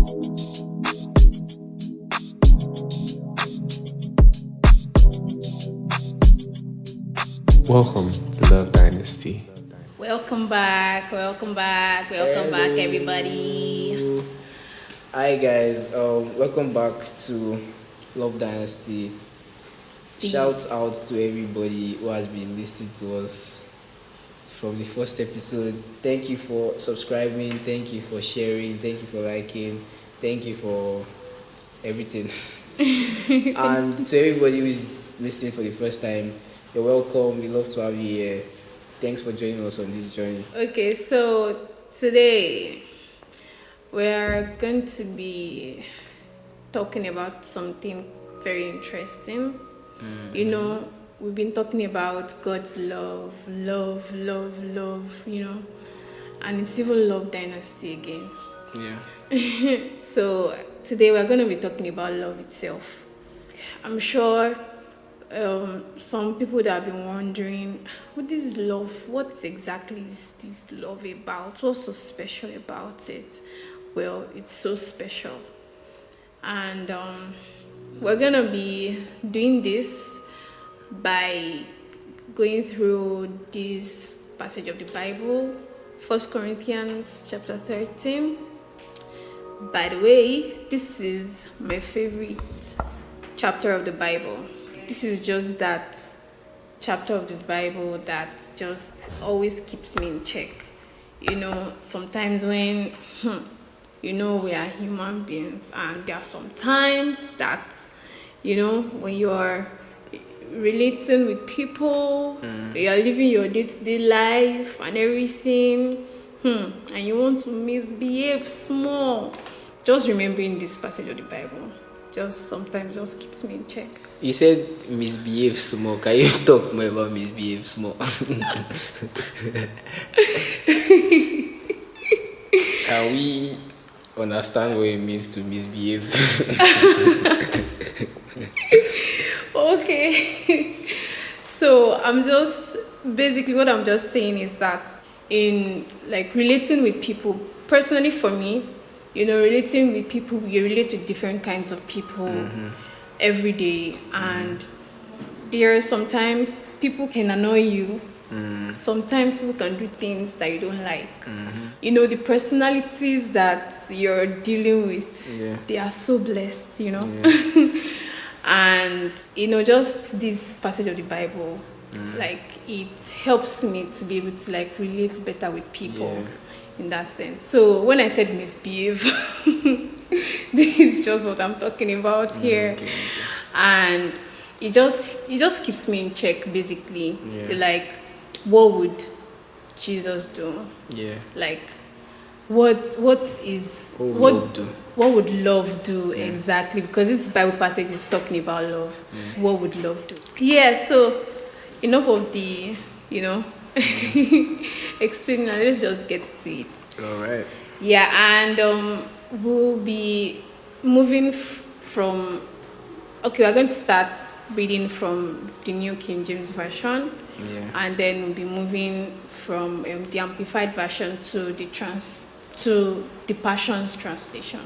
Welcome to Love Dynasty. Welcome back, everybody. Hi guys, welcome back to Love Dynasty. Shout out to everybody who has been listening to us from the first episode. Thank you for subscribing, thank you for sharing, thank you for liking, thank you for everything. And to everybody who is listening for the first time, you're welcome. We love to have you here. Thanks for joining us on this journey. Okay, so today we're going to be talking about something very interesting. You know, we've been talking about God's love, you know, and it's even Love Dynasty again. Yeah. So today we're going to be talking about love itself. I'm sure some people that have been wondering, what is love? What exactly is this love about? What's so special about it? Well, it's so special. And we're going to be doing this by going through this passage of the Bible, 1 Corinthians chapter 13. By the way, this is my favorite chapter of the Bible. This is just that chapter of the Bible that just always keeps me in check. You know, sometimes when, you know, we are human beings, and there are some times that, you know, when you are relating with people, you are living your day-to-day life and everything, and you want to misbehave small, just remembering this passage of the Bible just sometimes just keeps me in check. You said misbehave small. Can you talk more about misbehave small? Can we understand what it means to misbehave? Okay. So what I'm just saying is that in like relating with people, personally for me, you know, relating with people, you relate to different kinds of people every day, and there are sometimes people can annoy you. Sometimes people can do things that you don't like. You know, the personalities that you're dealing with, they are so blessed, you know. And, you know, just this passage of the Bible, like, it helps me to be able to, like, relate better with people in that sense. So when I said misbehave, this is just what I'm talking about here. Okay. And it just keeps me in check, basically. Like, what would Jesus do? Like, what would love do exactly? Because this Bible passage is talking about love. What would love do? So enough of the, you know, explaining. Let's just get to it. All right. And we'll be moving from. Okay, we're going to start reading from the New King James Version. And then we'll be moving from the Amplified Version to the Passion's translation.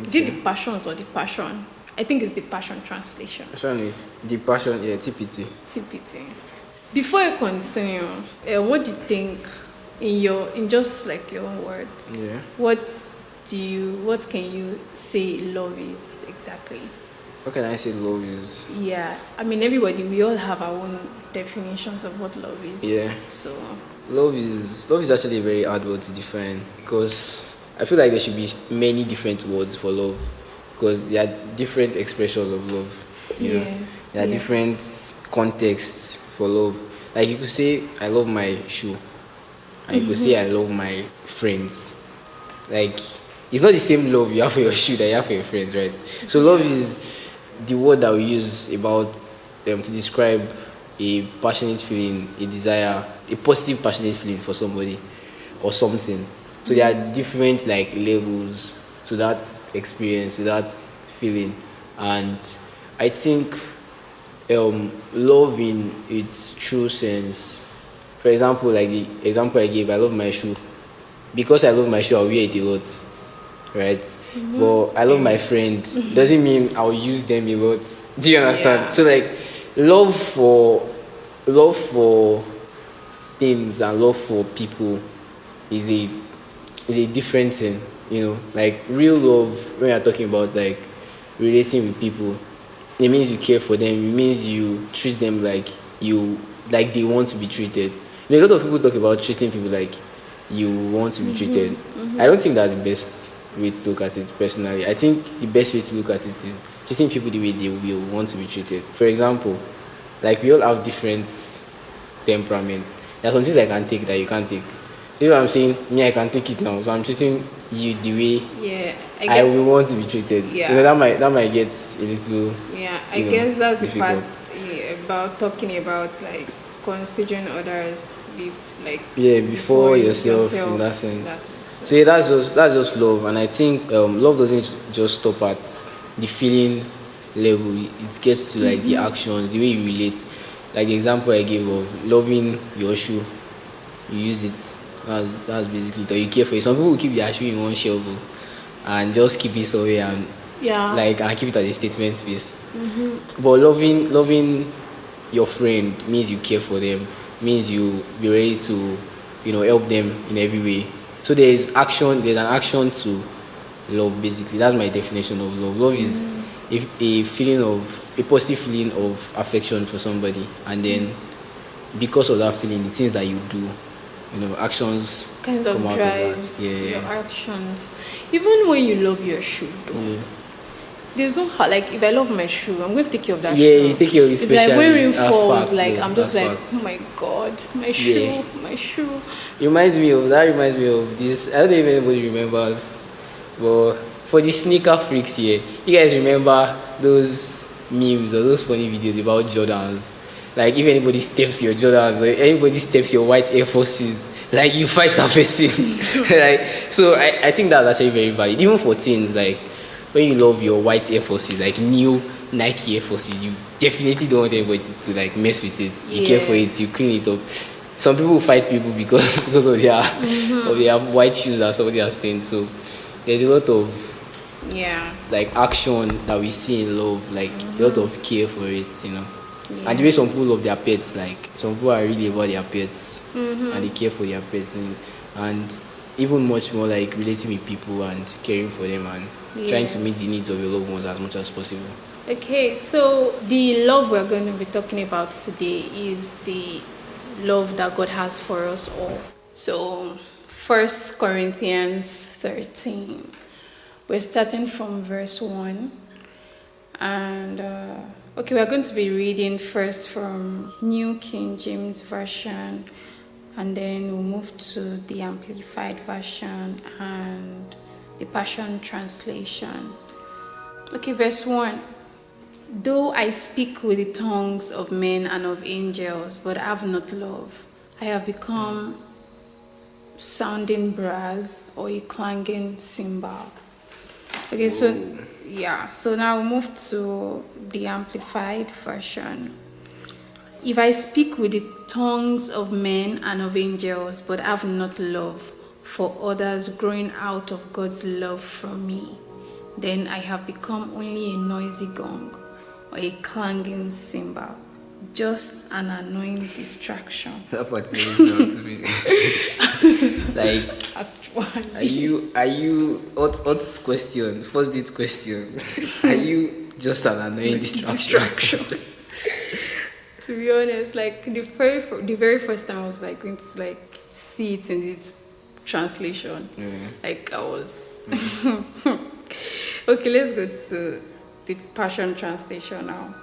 Is it the Passions or the Passion? I think it's the Passion translation. Passion is the Passion, TPT. TPT. Before you continue, what do you think in just like your own words? What can you say love is exactly? What can I say love is? I mean, we all have our own definitions of what love is. So love is actually a very hard word to define, because I feel like there should be many different words for love, because there are different expressions of love. You know, there are different contexts for love. Like, you could say I love my shoe, and you could say I love my friends. Like, it's not the same love you have for your shoe that you have for your friends, right? So love is the word that we use about to describe a passionate feeling, a desire, a positive passionate feeling for somebody or something. So there are different like levels to that experience, to that feeling. And I think love in its true sense, for example, like the example I gave, I love my shoe. Because I love my shoe, I wear it a lot. right? But I love my friend doesn't mean I'll use them a lot. Do you understand? Yeah. So like love for things and love for people is a different thing, you know. Like real love, when you're talking about like relating with people, it means you care for them, it means you treat them like you like they want to be treated. You know, a lot of people talk about treating people like you want to be treated. I don't think that's the best way to look at it personally. I think the best way to look at it is treating people the way they will want to be treated. For example, like we all have different temperaments. There are some things I can take that you can't take. See what I'm saying? Me, I can take it now. So I'm treating you the way Yeah, I will want to be treated. Yeah. You know, that might get a little. Yeah, I you know, guess that's difficult. the part about talking about like considering others like Yeah, before yourself, in that sense. So yeah, that's just love, and I think love doesn't just stop at the feeling level. It gets to like the actions, the way you relate. Like the example I gave of loving your shoe, you use it. That's basically it. Or you care for it. Some people will keep their shoe in one shelf and just keep it somewhere and Yeah. like and keep it as a statement piece. But loving your friend means you care for them, means you be ready to, help them in every way. So there's an action to love basically. That's my definition of love. Love is a positive feeling of affection for somebody, and then because of that feeling, the things that you do, actions Kinds of come out drives of that. Yeah. your actions. Even when you love your shoe, though, Yeah. there's no like if I love my shoe, I'm going to take care of that Yeah, shoe. you take care of it It's like when specially. rain That's falls, fact, like yeah, I'm just that's like, fact. oh my god, my shoe, Yeah. my shoe. Reminds me of this. I don't know if anybody remembers, but for the sneaker freaks here, you guys remember those memes or those funny videos about Jordans? Like if anybody steps your Jordans or anybody steps your white Air Forces, like you fight that person. Like so, I think that's actually very valid. Even for teens, like when you love your white Air Forces, like new Nike Air Forces, you definitely don't want anybody to like mess with it. You care for Yeah. it, you clean it up. Some people fight people because because of their white shoes that somebody has stained. So there's a lot of Yeah. like action that we see in love, like a lot of care for it. And the Yeah. way some people love their pets, like some people are really about their pets and they care for their pets, and even much more like relating with people and caring for them and trying to Yeah. meet the needs of your loved ones as much as possible. Okay, so the love we're going to be talking about today is the love that God has for us all. So, 1 Corinthians 13. We're starting from verse 1. And, we're going to be reading first from New King James Version, and then we'll move to the Amplified Version and the Passion Translation. Okay, verse 1. Though I speak with the tongues of men and of angels, but have not love, I have become sounding brass or a clanging cymbal. Okay, so now we move to the Amplified Version. If I speak with the tongues of men and of angels, but have not love for others growing out of God's love from me, then I have become only a noisy gong or a clanging cymbal, just an annoying distraction. That part is not to me. Like, Actually, are you what's question? First date question. Are you just an annoying distraction? to be honest, like the very first time I was like going to like see it in this translation, like I was okay. Let's go to the Passion Translation now.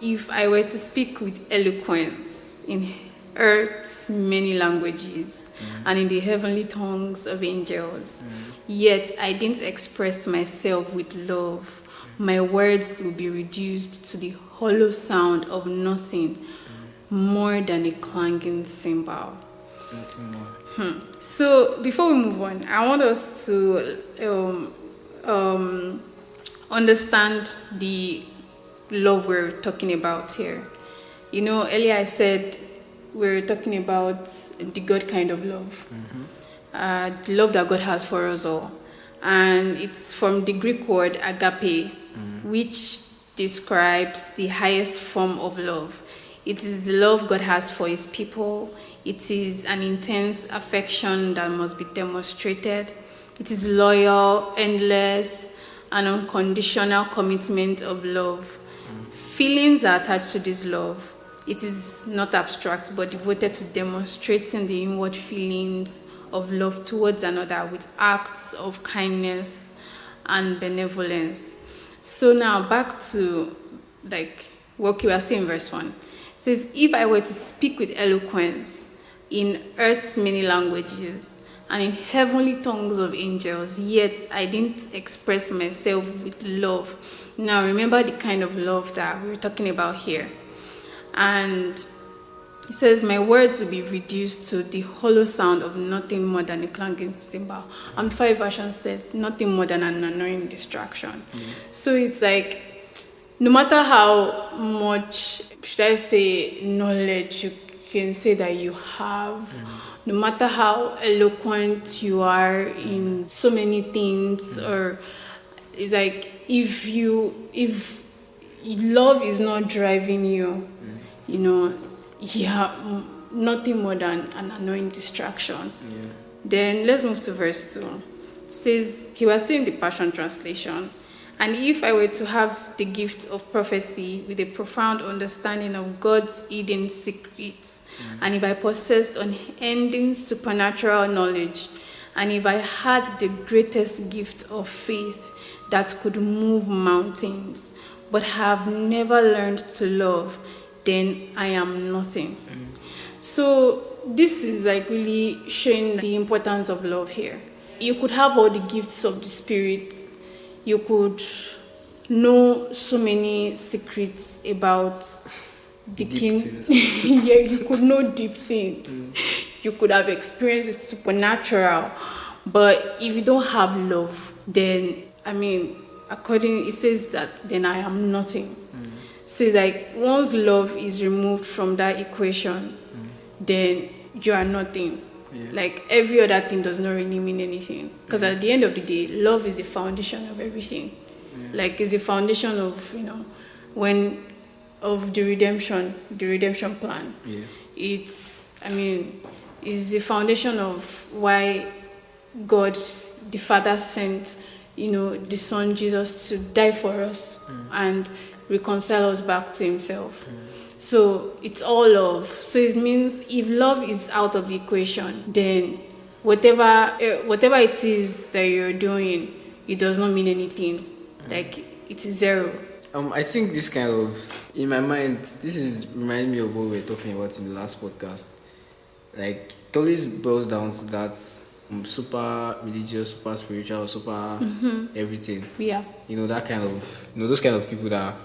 If I were to speak with eloquence in earth's many languages and in the heavenly tongues of angels, yet I didn't express myself with love, my words would be reduced to the hollow sound of nothing more than a clanging cymbal. So before we move on, I want us to understand the love we're talking about here. Earlier I said we're talking about the God kind of love, the love that God has for us all. and it's from the Greek word agape, which describes the highest form of love. It is the love God has for his people. It is an intense affection that must be demonstrated. It is loyal, endless, and unconditional commitment of love. Feelings are attached to this love. It is not abstract, but devoted to demonstrating the inward feelings of love towards another with acts of kindness and benevolence. So now back to what we are still in verse 1. It says, if I were to speak with eloquence in earth's many languages and in heavenly tongues of angels, yet I didn't express myself with love. Now remember the kind of love that we're talking about here. And it says, my words will be reduced to the hollow sound of nothing more than a clanging cymbal. Amplified version said, nothing more than an annoying distraction. So it's like, no matter how much, should I say, knowledge you can say that you have, no matter how eloquent you are in so many things, or it's like, if love is not driving you, nothing more than an annoying distraction. Then let's move to verse 2. It says, he was still in the Passion Translation. And if I were to have the gift of prophecy with a profound understanding of God's hidden secrets, and if I possessed unending supernatural knowledge, and if I had the greatest gift of faith that could move mountains, but have never learned to love, then I am nothing. So this is like really showing the importance of love here. You could have all the gifts of the Spirit. You could know so many secrets about the king. Yeah, you could know deep things. You could have experienced the supernatural. But if you don't have love, then, it says that then I am nothing. So it's like, once love is removed from that equation, then you are nothing. Like, every other thing does not really mean anything. Because at the end of the day, love is the foundation of everything. Like, it's the foundation of, of the redemption plan. It's the foundation of why God, the Father, sent, the Son Jesus to die for us and reconcile us back to himself. So it's all love. So it means if love is out of the equation, then whatever it is that you're doing, it does not mean anything. Like, it is zero. I think this kind of, in my mind, this is reminding me of what we were talking about in the last podcast. Like, it always boils down to that super religious, super spiritual, super everything. Yeah. That kind of, those kind of people that,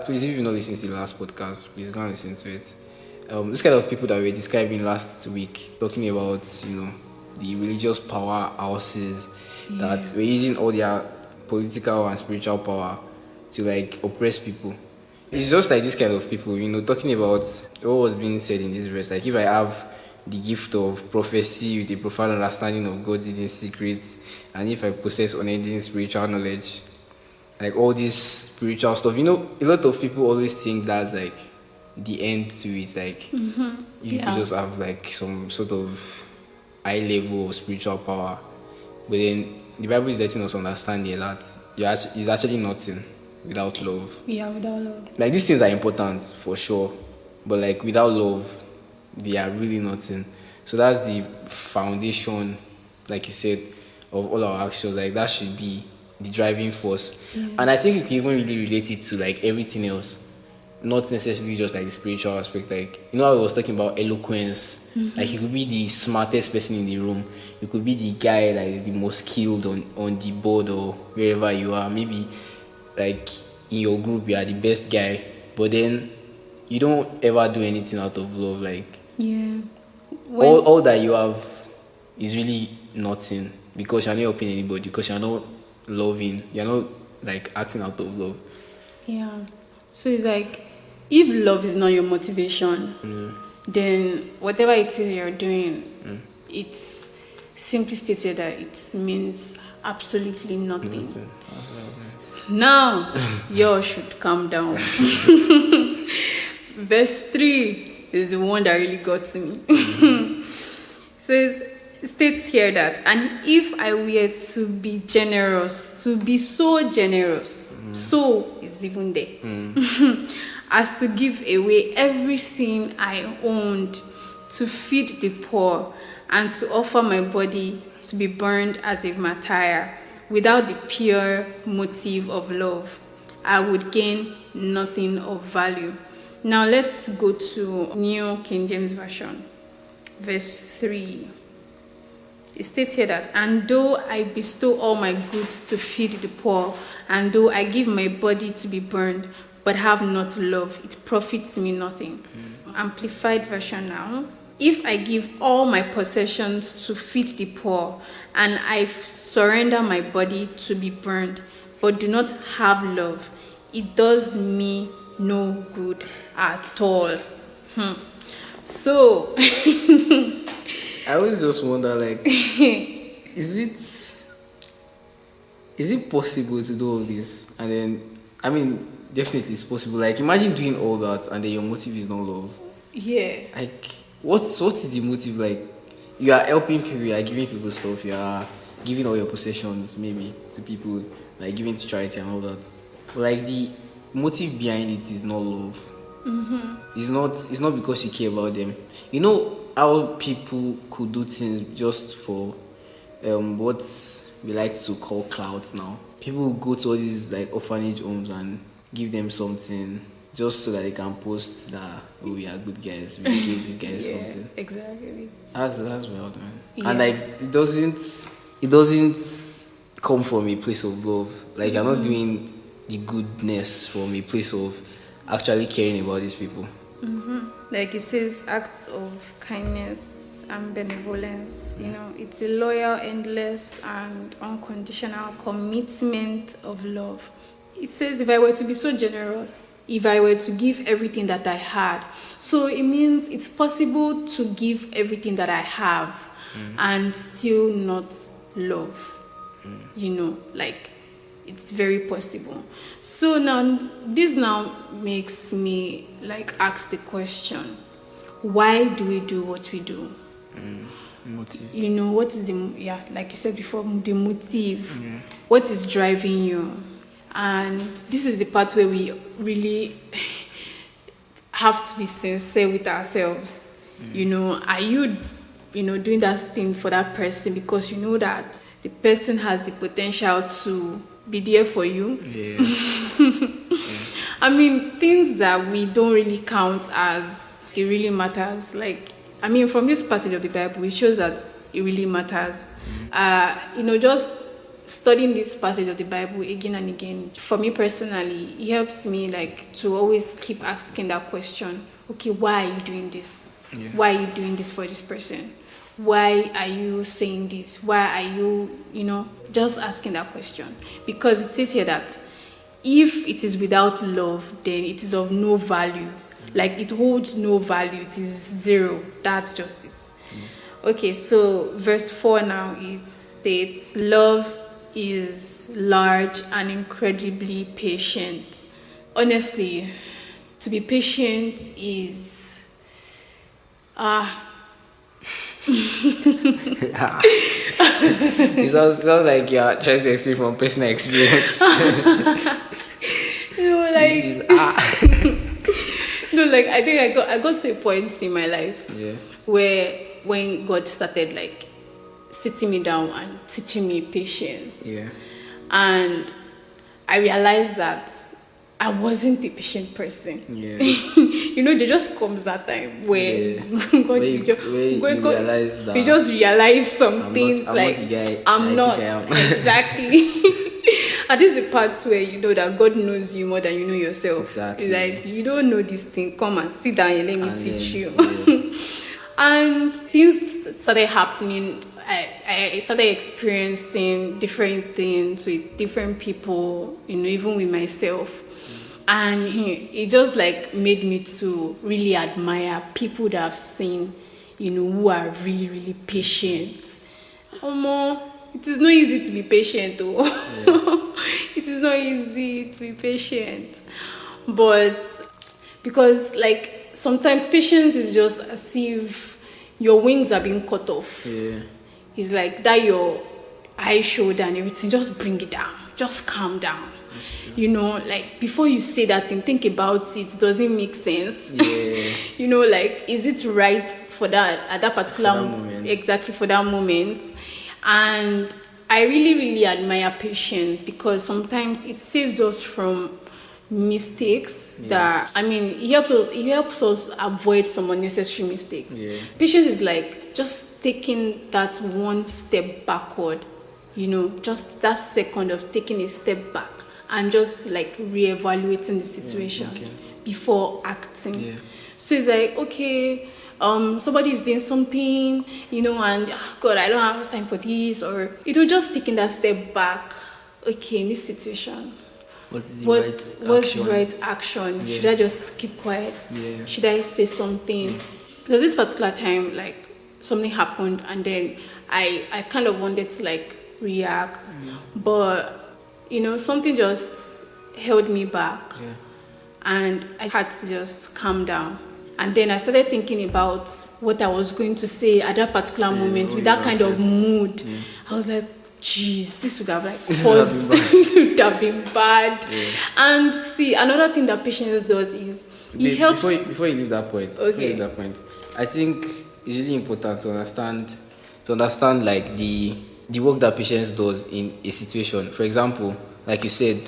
please, if you've not listened to the last podcast, please go and listen to it. This kind of people that we were describing last week, talking about, the religious powerhouses that were using all their political and spiritual power to oppress people. It's just like this kind of people, talking about what was being said in this verse. Like, if I have the gift of prophecy with a profound understanding of God's hidden secrets, and if I possess unending spiritual knowledge, like all this spiritual stuff, a lot of people always think that's like the end to it. Like, you just have like some sort of high level of spiritual power, but then the Bible is letting us understand here that it's actually nothing without love. Yeah, without love. Like, these things are important for sure, but like without love, they are really nothing. So that's the foundation, like you said, of all our actions. Like, that should be the driving force. And I think you can even really relate it to like everything else, not necessarily just like the spiritual aspect. Like, I was talking about eloquence. Like, you could be the smartest person in the room, you could be the guy that is the most skilled on the board or wherever you are. Maybe like in your group you are the best guy, but then you don't ever do anything out of love. Like, all that you have is really nothing, because you're not helping anybody, because you're not loving, you're not like acting out of love. So it's like, if love is not your motivation, then whatever it is you're doing, it's simply stated that it means absolutely nothing. Nothing. Now, yours should calm down. Verse 3 is the one that really got to me. Says, states here that, and if I were to be generous, to be so generous, so is even there, as to give away everything I owned to feed the poor and to offer my body to be burned as a martyr without the pure motive of love, I would gain nothing of value. Now let's go to New King James Version, verse 3. It states here that, and though I bestow all my goods to feed the poor, and though I give my body to be burned, but have not love, it profits me nothing. Amplified Version now. If I give all my possessions to feed the poor, and I surrender my body to be burned, but do not have love, it does me no good at all. So, I always just wonder, like, is it possible to do all this? And then, I mean, definitely it's possible. Like, imagine doing all that and then your motive is not love. Yeah. Like, what is the motive? Like, you are helping people, you are giving people stuff, you are giving all your possessions maybe to people, like giving to charity and all that. But like the motive behind it is not love. It's not because you care about them. You know how people could do things just for what we like to call clouds now. People will go to all these like orphanage homes and give them something just so that they can post that, oh, we are good guys, we gave these guys something. Exactly. That's wild, man. Yeah. And like it doesn't come from a place of love. Like you're not doing the goodness from a place of actually caring about these people. Like it says, acts of kindness and benevolence. You know, it's a loyal, endless, and unconditional commitment of love. It says, if I were to be so generous, if I were to give everything that I had, so it means it's possible to give everything that I have and still not love. You know, like it's very possible. So now this now makes me like ask the question, why do we do what we do? Motive. You know, what is the, like you said before, the motive? What is driving you? And this is the part where we really have to be sincere with ourselves. You know, are you doing that thing for that person because you know that the person has the potential to be there for you? Yeah. I mean, things that we don't really count as it really matters. Like, I mean, from this passage of the Bible, it shows that it really matters. Just studying this passage of the Bible again and again, for me personally, it helps me like to always keep asking that question. Okay, why are you doing this? Why are you doing this for this person? Why are you saying this? Why are you, just asking that question? Because it says here that if it is without love, then it is of no value. Like it holds no value. It is zero. That's just it. Okay, so verse 4 now, it states, love is large and incredibly patient. Honestly, to be patient is It sounds like you're trying to explain from personal experience. I think I got to a point in my life where when God started like sitting me down and teaching me patience, and I realized that I wasn't a patient person. There just comes that time where God is just realize that you just realize some things I'm not exactly. And this is the part where you know that God knows you more than you know yourself. Exactly. It's like, you don't know this thing, come and sit down and let me teach you. And things started happening. I started experiencing different things with different people, even with myself. And it just like made me to really admire people that I've seen, who are really, really patient. it is not easy to be patient, though. Yeah. It is not easy to be patient. But because, like, sometimes patience is just as if your wings are being cut off. Yeah. It's like that your eye, shoulder, and everything. Just bring it down. Just calm down. You know, like, before you say that thing, think about it. Does it make sense? Yeah. You know, like, is it right for that at that particular moment? Exactly, for that moment. And I really, really admire patience, because sometimes it saves us from mistakes that, I mean, it helps us avoid some unnecessary mistakes. Yeah. Patience is like just taking that one step backward, you know, just that second of taking a step back and just like reevaluating the situation before acting. Yeah. So it's like, okay, somebody is doing something, you know, and God, I don't have time for this, or just taking that step back. Okay, in this situation, What's the what's the right action? Yeah. Should I just keep quiet? Yeah. Should I say something? Because this particular time, like, something happened, and then I kind of wanted to like react, but you know, something just held me back. Yeah. And I had to just calm down. And then I started thinking about what I was going to say at that particular moment with that kind of mood. Yeah. I was like, geez, this would have like This caused, this would have been bad. Yeah. And see, another thing that patience does is it helps. Before you leave that point, Okay. I think it's really important to understand like the work that patience does in a situation. For example, like you said,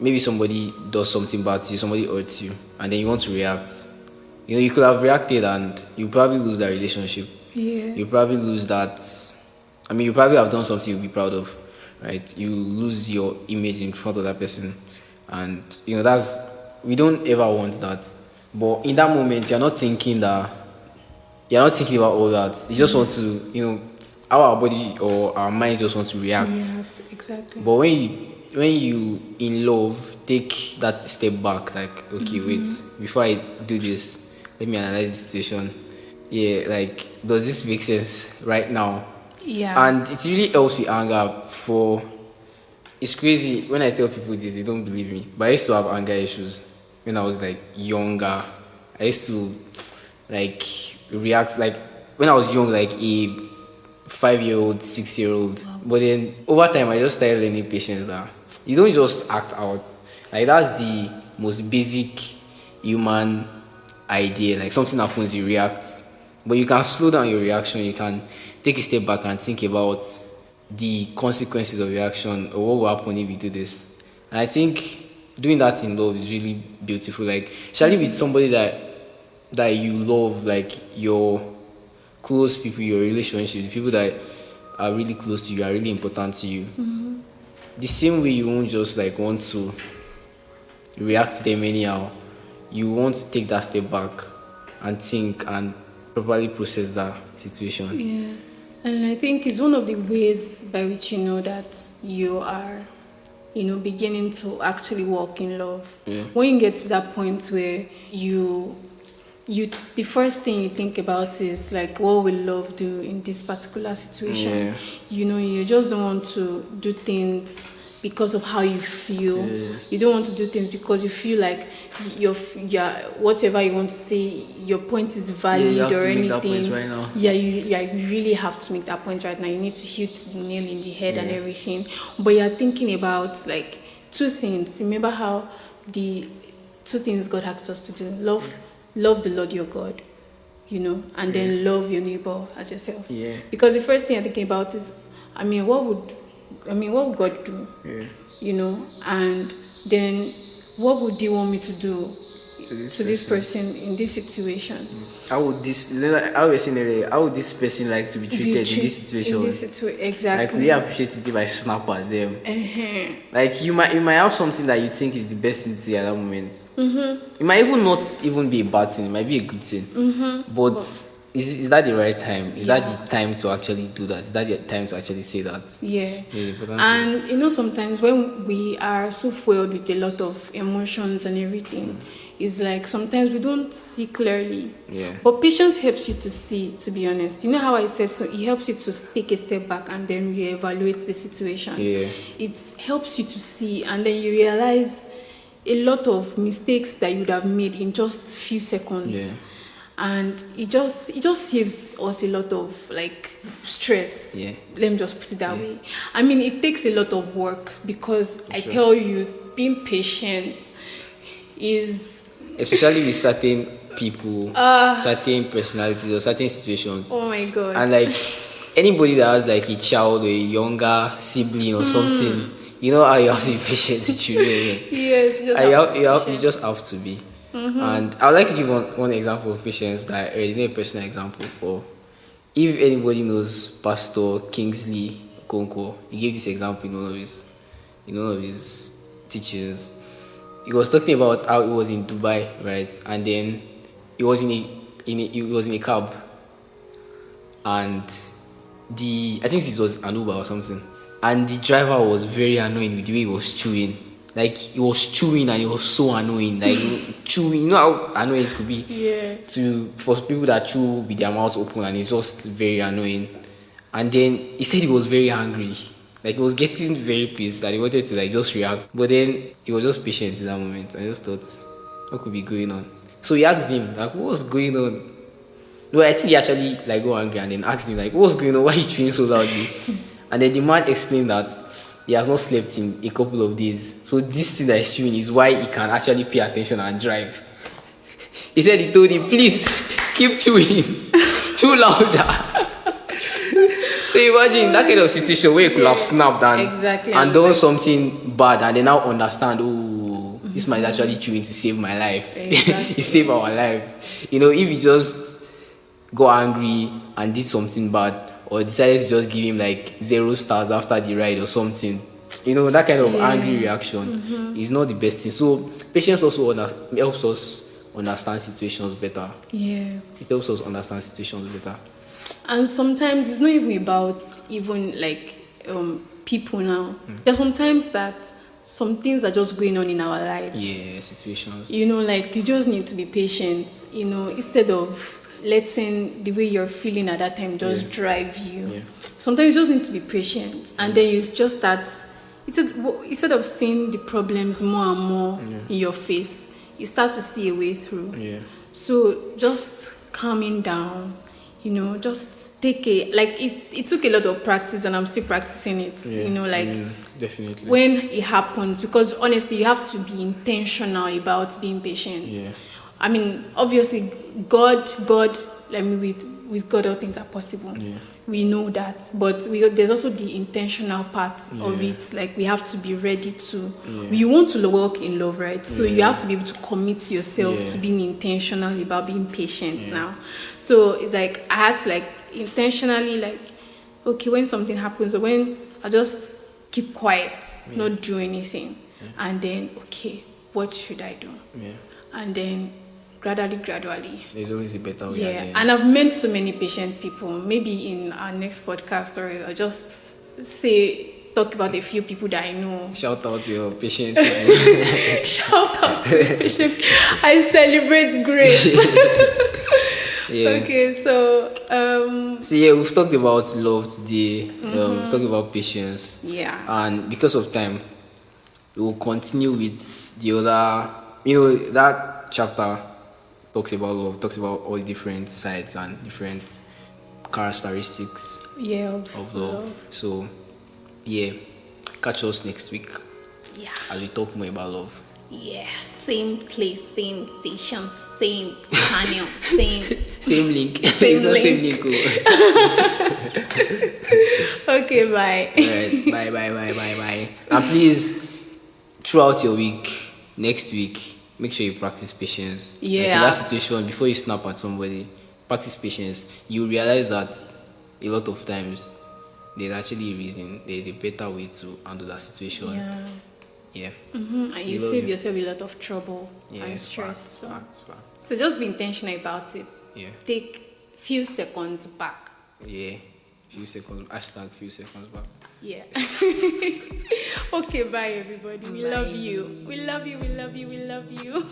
maybe somebody does something bad to you, somebody hurts you, and then you want to react. You know, you could have reacted and you probably lose that relationship. Yeah. You probably lose that. I mean, you probably have done something you'll be proud of, right? You lose your image in front of that person, and you know we don't ever want that. But in that moment, you're not thinking about all that. You just want to, you know, how our body or our mind just wants to react. Exactly. But when you in love take that step back, like, okay, wait, before I do this, let me analyze the situation. Yeah, like, does this make sense right now? Yeah. And it really helps with anger. It's crazy when I tell people this, they don't believe me. But I used to have anger issues when I was like younger. I used to like react like when I was young, like a 5-year-old, 6-year-old. But then over time, I just started learning patience that you don't just act out. Like, that's the most basic human idea. Like, something happens, you react. But you can slow down your reaction. You can take a step back and think about the consequences of your action, or what will happen if you do this. And I think doing that in love is really beautiful. Like, especially with somebody that you love, like your close people, your relationships, people that are really close to you, are really important to you. The same way you won't just like want to react to them anyhow. You want to take that step back and think and properly process that situation. Yeah. And I think it's one of the ways by which you know that you are, you know, beginning to actually walk in love. Yeah. When you get to that point where you the first thing you think about is like, what will love do in this particular situation? Yeah. You know, you just don't want to do things because of how you feel. Yeah. You don't want to do things because you feel like whatever you want to say, your point is valid, you have or to anything. make that point right now. You really have to make that point right now. You need to hit the nail in the head and everything. But you're thinking about like two things. Remember how the two things God asked us to do: love the Lord your God, you know, and then love your neighbor as yourself. Yeah. Because the first thing I'm thinking about is, what would God do? Yeah. You know, and then what would you want me to do to this person in this situation? How would this person like to be treated in this situation? Exactly. Like, we appreciate it if I snap at them. Like, you might have something that you think is the best thing to say at that moment. It might even not even be a bad thing. It might be a good thing. But is that the right time? Is that the time to actually do that? Is that the time to actually say that? Yeah. And you know, sometimes when we are so fueled with a lot of emotions and everything, is like sometimes we don't see clearly. Yeah. But patience helps you to see, to be honest. You know how I said, so it helps you to take a step back and then reevaluate the situation. Yeah. It helps you to see, and then you realize a lot of mistakes that you would have made in just few seconds. Yeah. And it just saves us a lot of like stress. Yeah. Let me just put it that way. I mean, it takes a lot of work because I sure. tell you, being patient is, especially with certain people, certain personalities or certain situations. oh my god. And like anybody that has like a child or a younger sibling or something, you know how you have to be patient with children. Yes, you just And have to be you patient. just have to be. And I would like to give one example of patience that is not a personal example, but if anybody knows Pastor Kingsley Okonkwo, he gave this example in one of his teachings. He was talking about how he was in Dubai, right? And then he was in a cab, and I think this was an Uber or something, and the driver was very annoying with the way he was chewing. Like he was chewing and it was so annoying. Like chewing, you know how annoying it could be. Yeah. For people that chew with their mouths open, and it's just very annoying. And then he said he was very angry. Like he was getting very pissed that he wanted to like just react. But then he was just patient in that moment. I just thought, what could be going on? So he asked him, like, what was going on? No, I think he actually like got angry and then asked him like, what was going on? Why are you chewing so loudly? And then the man explained that he has not slept in a couple of days. So this thing that he's chewing is why he can actually pay attention and drive. He said he told him, please keep chewing. Chew louder. So imagine that kind of situation where you could have snapped and done something bad and then now understand, oh, this man is actually chewing to save my life. Exactly. He saved our lives. You know, if he just got angry and did something bad, or decided to just give him like 0 stars after the ride or something, you know, that kind of angry reaction is not the best thing. So patience also helps us understand situations better. Yeah. It helps us understand situations better. And sometimes it's not even about even like people now. There's sometimes that some things are just going on in our lives. Yeah, situations. You know, like you just need to be patient, you know, instead of letting the way you're feeling at that time just drive you. Yeah. Sometimes you just need to be patient, and then you just start, instead of seeing the problems more and more in your face, you start to see a way through. Yeah. So just calming down, you know, just take it took a lot of practice, and I'm still practicing it. Yeah. You know, like definitely. when it happens, because honestly you have to be intentional about being patient. Yeah. I mean, obviously, God, I mean, with God, all things are possible. Yeah. We know that. But there's also the intentional part of it. Like, we have to be ready to... You want to walk in love, right? So you have to be able to commit yourself to being intentional about being patient now. So, it's like, I had to, like, intentionally, like, okay, when something happens, or when I just keep quiet, not do anything. And then, okay, what should I do? Yeah. And then gradually. There's always a better way. Yeah, and I've met so many patient people. Maybe in our next podcast, or I'll just talk about a few people that I know. Shout out to your patient. Shout out to patient. I celebrate grace. Yeah. Okay, so we've talked about love today. We've talked about patience. Yeah. And because of time, we will continue with the other. You know, that chapter talks about love, talks about all the different sides and different characteristics of love. So, catch us next week as we talk more about love. Yeah, same place, same station, same channel, same link. Same It's not link. same link. Okay, bye. Alright, bye. And please, throughout your week, next week, make sure you practice patience. Yeah. Like in that situation, before you snap at somebody, practice patience. You realize that a lot of times there's actually a reason, there's a better way to handle that situation. Yeah. And you save yourself a lot of trouble and stress. Facts. So just be intentional about it. Yeah. Take few seconds back. Yeah. Few seconds. #few seconds back. Yeah. Okay, bye everybody. We love you. We love you.